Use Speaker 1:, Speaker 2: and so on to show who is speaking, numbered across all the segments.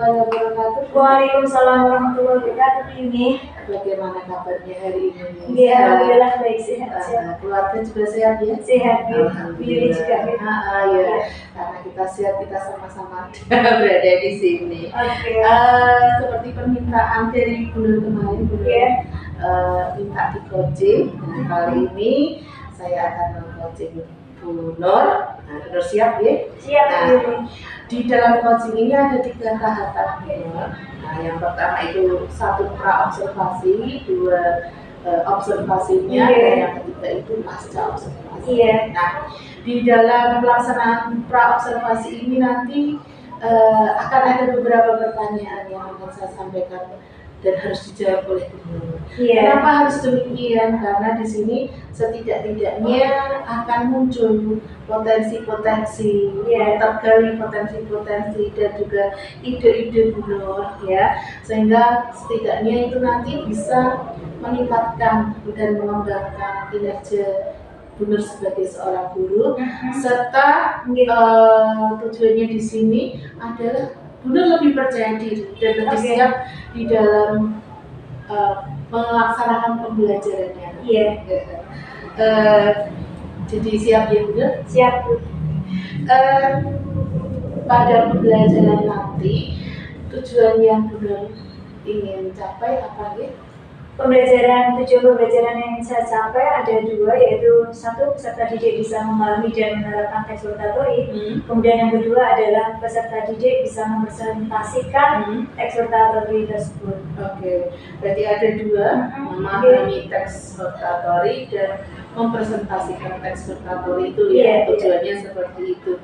Speaker 1: warahmatullahi wabarakatuh.
Speaker 2: Waalaikumsalam warahmatullahi wabarakatuh. Ini
Speaker 1: bagaimana kabarnya hari ini?
Speaker 2: Iya, alhamdulillah baik, sehat.
Speaker 1: Keluarga juga sehat ya?
Speaker 2: Sehat,
Speaker 1: alhamdulillah juga. Ya, karena kita sehat, kita sama-sama berada di sini. Seperti permintaan dari bulan kemarin, minta di coaching. Nah, kali ini saya akan meng-coaching Bu Nur. Nah, Nur siap ya?
Speaker 2: Siap.
Speaker 1: Nah, di dalam coaching ini ada 3 tahapan. Nah, yang pertama itu 1 pra-observasi, 2 observasinya, dan yang ketiga itu pasca observasi. Nah, di dalam pelaksanaan pra-observasi ini nanti akan ada beberapa pertanyaan yang akan saya sampaikan dan harus dijawab oleh guru. Kenapa harus demikian? Karena di sini setidak-tidaknya akan muncul potensi-potensi, tergali potensi-potensi dan juga ide-ide guru, ya, sehingga setidaknya itu nanti bisa meningkatkan dan mengembangkan kinerja Bunur sebagai seorang guru, serta tujuannya di sini adalah Bunur lebih percaya diri dan lebih siap di dalam melaksanakan pembelajarannya. Jadi siap ya Bunur?
Speaker 2: Siap.
Speaker 1: Pada pembelajaran nanti tujuan yang Bunur ingin capai apa ya?
Speaker 2: Tujuan pembelajaran yang saya capai ada 2, yaitu 1, peserta didik bisa memahami dan menerapkan teks oratory. Kemudian yang kedua adalah peserta didik bisa mempresentasikan teks oratory tersebut.
Speaker 1: Berarti ada 2, memahami teks oratory dan mempresentasikan teks oratory itu ya. Tujuannya seperti itu.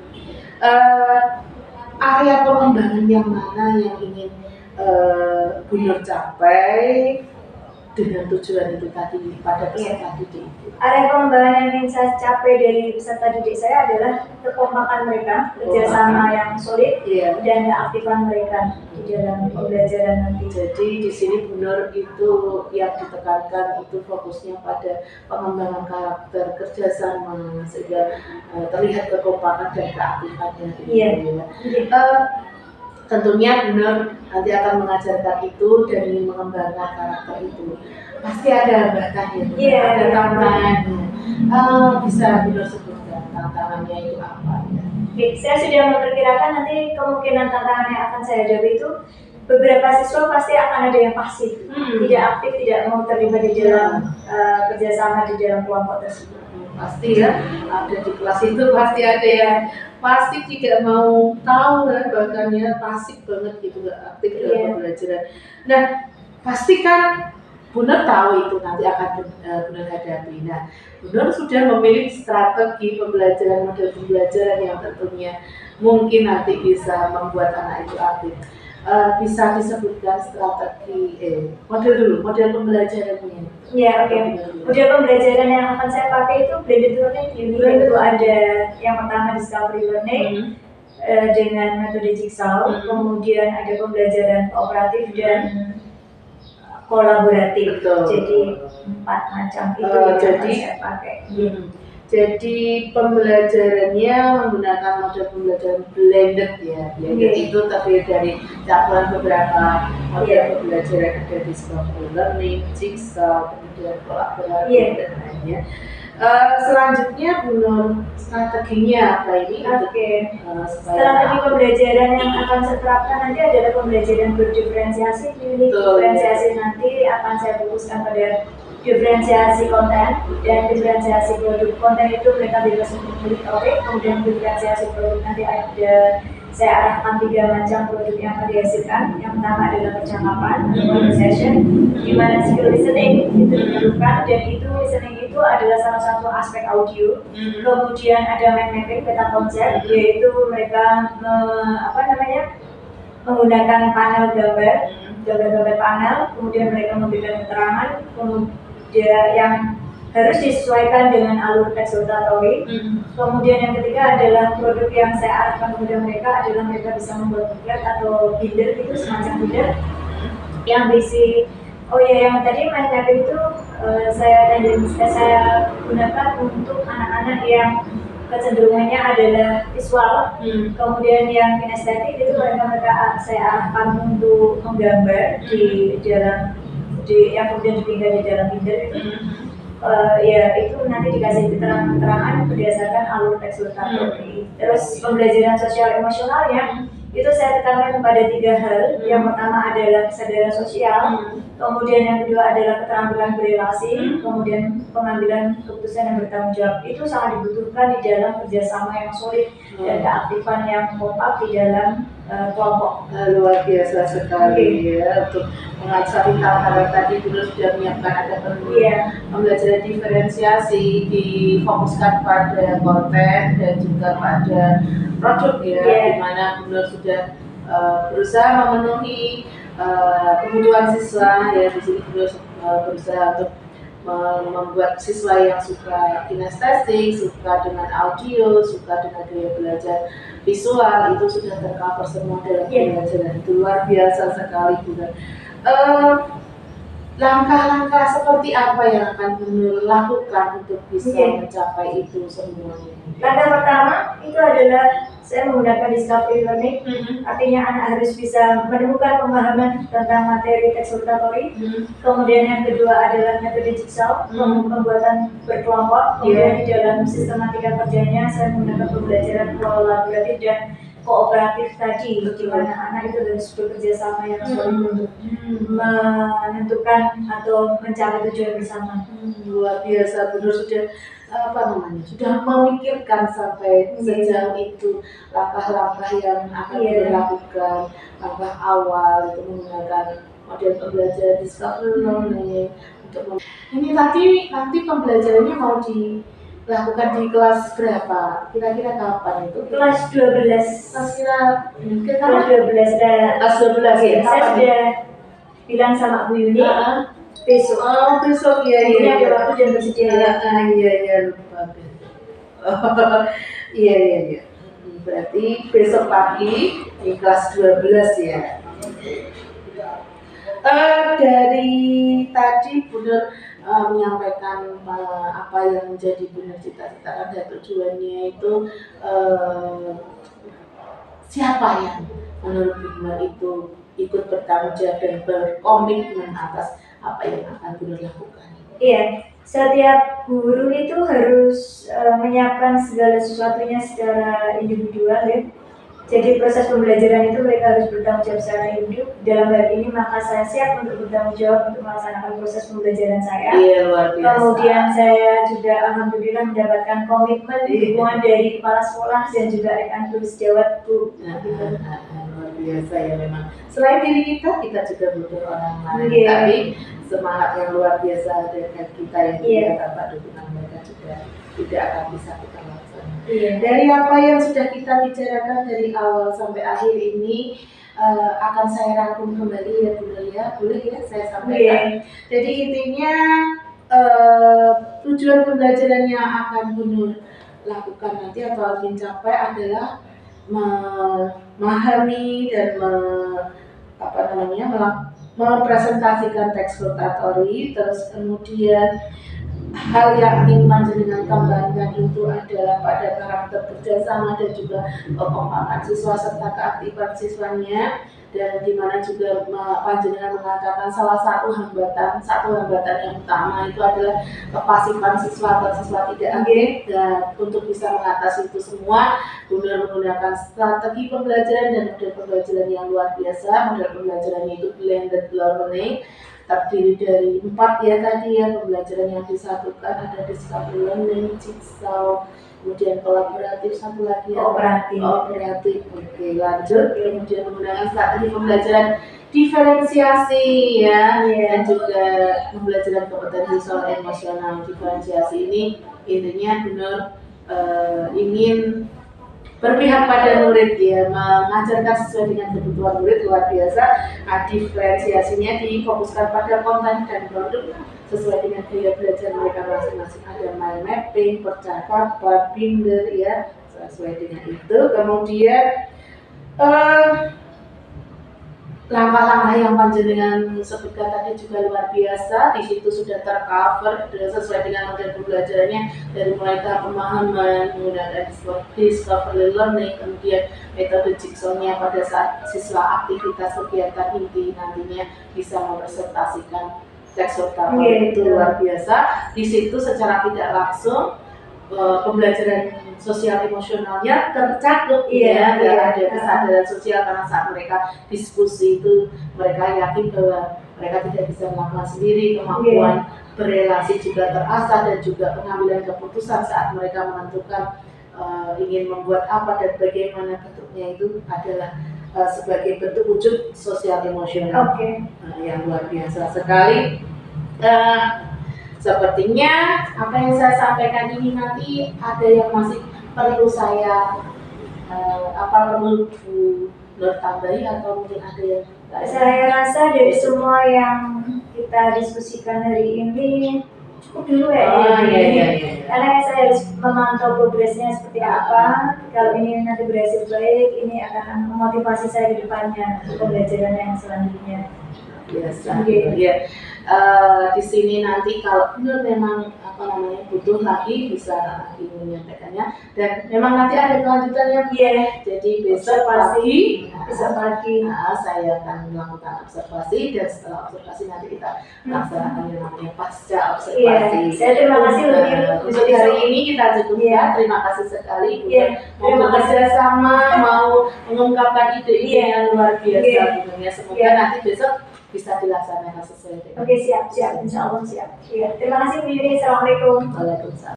Speaker 1: Area pengembangan yang mana yang ingin Bunur capai dengan tujuan itu tadi pada peserta didik itu?
Speaker 2: Area pengembangan yang ingin saya capai dari peserta didik saya adalah kekompakan mereka, kerjasama yang solid, dan keaktifan mereka di dalam pembelajaran nanti.
Speaker 1: Jadi di sini Bunur itu yang ditekankan itu fokusnya pada pengembangan karakter, kerjasama, sehingga terlihat kekompakan dan keaktifannya. Tentunya Bunur nanti akan mengajarkan itu dan ingin mengembangkan karakter itu. Pasti ada hambatannya, ada tantangannya. Bisa Bunur sebutkan tantangannya itu apa ya?
Speaker 2: Saya sudah memperkirakan nanti kemungkinan tantangan yang akan saya hadapi itu beberapa siswa pasti akan ada yang pasif, tidak aktif, tidak mau terlibat di dalam kerjasama di dalam kelompok tersebut.
Speaker 1: Pasti ya, ada di kelas itu pasti ada yang pasti tidak mau tahu ya, bahkan ya pasif banget gitu, nggak aktif dalam pembelajaran. Nah, pastikan Bunur tahu itu nanti akan Bunur hadapi. Nah, Bunur sudah memilih strategi pembelajaran, model pembelajaran yang tentunya mungkin nanti bisa membuat anak itu aktif. Bisa disebutkan strategi model pembelajarannya.
Speaker 2: Model pembelajaran yang akan saya pakai itu blended learning. Itu ada yang pertama discovery learning dengan metode jigsaw, kemudian ada pembelajaran kooperatif dan kolaboratif. Jadi 4 macam itu yang saya pakai.
Speaker 1: Jadi pembelajarannya menggunakan model pembelajaran blended ya. Jadi itu terdiri dari campuran beberapa model pembelajaran, ada discovery learning, jigsaw, kemudian kolaboratif dan lainnya. Selanjutnya Bunur strateginya apa ini?
Speaker 2: Strategi pembelajaran yang akan saya terapkan nanti adalah pembelajaran berdiferensiasi. Diferensiasi nanti akan saya fokuskan pada diferensiasi konten dan diferensiasi produk. Konten itu mereka bebas untuk memilih topik, kemudian diferensiasi produk nanti ada saya arahkan 3 macam produk yang akan dihasilkan. Yang pertama adalah percakapan atau conversation, di mana skill listening itu diperlukan, dan itu listening itu adalah salah satu aspek audio. Kemudian ada mind mapping, peta konsep, yaitu mereka menggunakan panel gambar panel, kemudian mereka memberikan keterangan, kemudian yang harus disesuaikan dengan alur teks oratory. Kemudian yang ketiga adalah produk yang saya arahkan kepada mereka adalah mereka bisa membuat booklet atau binder, itu semacam binder yang berisi yang tadi mind mapping itu saya gunakan untuk anak-anak yang kecenderungannya adalah visual, kemudian yang kinestetik itu mereka saya arahkan untuk menggambar di dalam yang kemudian ditinggal di dalam Tinder itu. Ya itu nanti dikasih keterangan berdasarkan alur tekstur tadi. Terus pembelajaran sosial emosionalnya itu saya tekankan pada 3 hal. Yang pertama adalah kesadaran sosial, kemudian yang kedua adalah keterampilan berelasi, kemudian pengambilan keputusan yang bertanggung jawab. Itu sangat dibutuhkan di dalam kerjasama yang solid dan keaktifan yang kompak di dalam kelompok.
Speaker 1: Luar biasa sekali ya untuk mengatasi hal-hal tadi. Dulu sudah menyiapkan ada pembelajaran diferensiasi, difokuskan pada konten dan juga pada produk ya, di mana benar sudah berusaha memenuhi kebutuhan siswa ya. Di sini berusaha untuk membuat siswa yang suka kinestetik, suka dengan audio, suka dengan gaya belajar visual, itu sudah tercover semua dalam pembelajaran. Itu luar biasa sekali Bunda. Langkah-langkah seperti apa yang akan Bunda lakukan untuk bisa mencapai itu semuanya?
Speaker 2: Langkah pertama itu adalah saya menggunakan discovery learning, artinya anak harus bisa menemukan pemahaman tentang materi teksturitatory. Kemudian yang kedua adalah metode jigsaw, pembuatan berkelompok. Kemudian di dalam sistematika kerjanya saya menggunakan pembelajaran kolaboratif dan kooperatif tadi, di mana anak itu harus bekerja sama yang solid untuk menentukan atau mencapai tujuan bersama.
Speaker 1: Luar biasa, benar sudah sudah memikirkan sampai sejauh itu langkah-langkah yang akan dilakukan. Langkah awal itu menggunakan model pembelajaran discovery learning untuk ini nanti pembelajarannya mau dilakukan di kelas berapa? Kira-kira kapan itu?
Speaker 2: Kelas 12.
Speaker 1: Kelas 12 ya.
Speaker 2: Saya sudah bilang sama Bu Yuni besok.
Speaker 1: Besok ya.
Speaker 2: Ini ada waktu dan bersedia.
Speaker 1: Iya lupa. Iya. Berarti besok pagi di kelas 12 ya. Dari tadi Bunda menyampaikan apa yang menjadi Bunda cita-citakan dan tujuannya itu siapa yang menurut Bunda itu ikut bertanggung jawab dan berkomitmen atas apa yang akan Bunda lakukan.
Speaker 2: Iya, setiap guru itu harus menyiapkan segala sesuatunya secara individual ya. Jadi proses pembelajaran itu mereka harus bertanggung jawab secara individu. Dalam hal ini maka saya siap untuk bertanggung jawab untuk melaksanakan proses pembelajaran saya.
Speaker 1: Iya, luar biasa.
Speaker 2: Kemudian saya juga alhamdulillah mendapatkan komitmen dukungan dari kepala sekolah dan juga rekan tulis jawabku.
Speaker 1: Luar biasa ya memang. Selain diri kita juga butuh orang lain. Tapi semangat yang luar biasa dengan kita yang tidak tanpa dukungan mereka juga tidak akan bisa kita laksanakan. Dari apa yang sudah kita bicarakan dari awal sampai akhir ini akan saya rangkum kembali ya Bunda ya, boleh ya saya sampaikan. Jadi intinya tujuan pembelajaran yang akan Bunda lakukan nanti atau ingin capai adalah memahami dan mempresentasikan teks flotatory, terus kemudian hal yang ingin panjenengan kembangkan itu adalah pada karakter kerjasama dan juga kekompakan siswa serta keaktifan siswanya, dan dimana juga panjenengan mengatakan salah satu hambatan yang utama itu adalah kepasifan siswa atau siswa tidak aktif. Dan untuk bisa mengatasi itu semua Bunda menggunakan strategi pembelajaran dan model pembelajaran yang luar biasa. Model pembelajarannya itu blended learning, terdiri dari 4 ya tadi ya, pembelajaran yang disatukan ada discovery learning, jigsaw, kemudian kolaboratif, satu lagi kooperatif. Oke, lanjut. Kemudian menggunakan strategi pembelajaran diferensiasi ya, dan juga pembelajaran kompetensi soal emosional. Diferensiasi ini intinya benar ingin berpihak pada murid ya, mengajarkan sesuai dengan kebutuhan murid. Luar biasa. Diferensiasinya difokuskan pada konten dan produk sesuai dengan gaya belajar mereka masing-masing. Ada mind mapping, percakapan, binder ya, sesuai dengan itu. Kemudian langkah-langkah yang panjenengan sebutkan tadi juga luar biasa. Di situ sudah tercover sesuai dengan model pembelajarannya, dari mulai tahap pemahaman, kemudian discovery learning, kemudian metode jigsaw-nya pada saat siswa aktivitas kegiatan inti nantinya bisa mempresentasikan teks workable. Itu luar biasa. Di situ secara tidak langsung pembelajaran sosial emosionalnya tercakup, ya, ada kesadaran sosial, karena saat mereka diskusi itu mereka yakin bahwa mereka tidak bisa melakukan sendiri, kemampuan berelasi juga terasah, dan juga pengambilan keputusan saat mereka menentukan ingin membuat apa dan bagaimana bentuknya itu adalah sebagai bentuk wujud sosial emosional. Yang luar biasa sekali. Sepertinya apa yang saya sampaikan ini nanti ada yang masih perlu saya perlu Bu Nur tambahi, atau mungkin ada yang
Speaker 2: saya rasa dari semua yang kita diskusikan hari ini cukup dulu ya. Karena saya harus memantau progresnya seperti apa. Kalau ini nanti berhasil baik, ini akan memotivasi saya ke depannya untuk pembelajaran yang selanjutnya.
Speaker 1: Biasa. Di sini nanti kalau benar memang butuh lagi bisa lagi menyampaikannya, dan memang nanti ada kelanjutannya. Jadi besok pagi saya akan melakukan observasi, dan setelah observasi nanti kita melaksanakan yang namanya pasca observasi.
Speaker 2: Saya terima kasih
Speaker 1: untuk hari ini kita cukupkan. Terima kasih sekali mau bekerja sama, mau mengungkapkan ide-ide yang luar biasa. Semoga nanti besok bisa dilaksanakan sesuai dengan.
Speaker 2: Siap, insya Allah siap. Terima kasih Bu Yuni. Assalamualaikum.
Speaker 1: Waalaikumsalam.